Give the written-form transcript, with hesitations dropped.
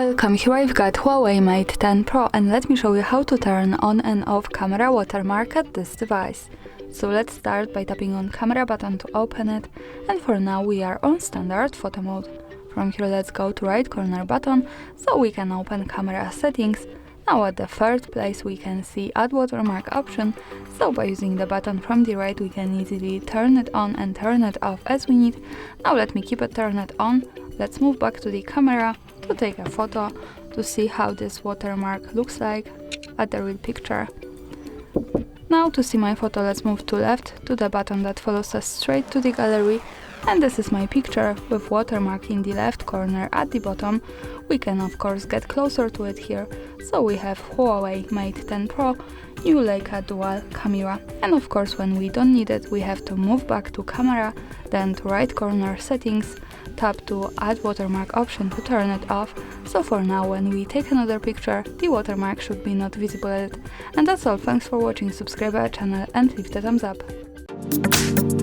Welcome, here I've got Huawei Mate 10 Pro and let me show you how to turn on and off camera watermark at this device. So let's start by tapping on camera button to open it, and for now we are on standard photo mode. From here let's go to right corner button so we can open camera settings. Now at the third place we can see add watermark option, so by using the button from the right we can easily turn it on and turn it off as we need. Now let me keep it turned on. Let's move back to the camera to take a photo to see how this watermark looks like at the real picture. Now to see my photo, let's move to left to the button that follows us straight to the gallery, and this is my picture with watermark in the left corner at the bottom. We can of course get closer to it here, so we have Huawei Mate 10 Pro, new Leica dual camera, and of course when we don't need it we have to move back to camera, then to right corner settings, tap to add watermark option to turn it off. So for now when we take another picture the watermark should be not visible at it. And that's all, thanks for watching, subscribe our channel and leave the thumbs up.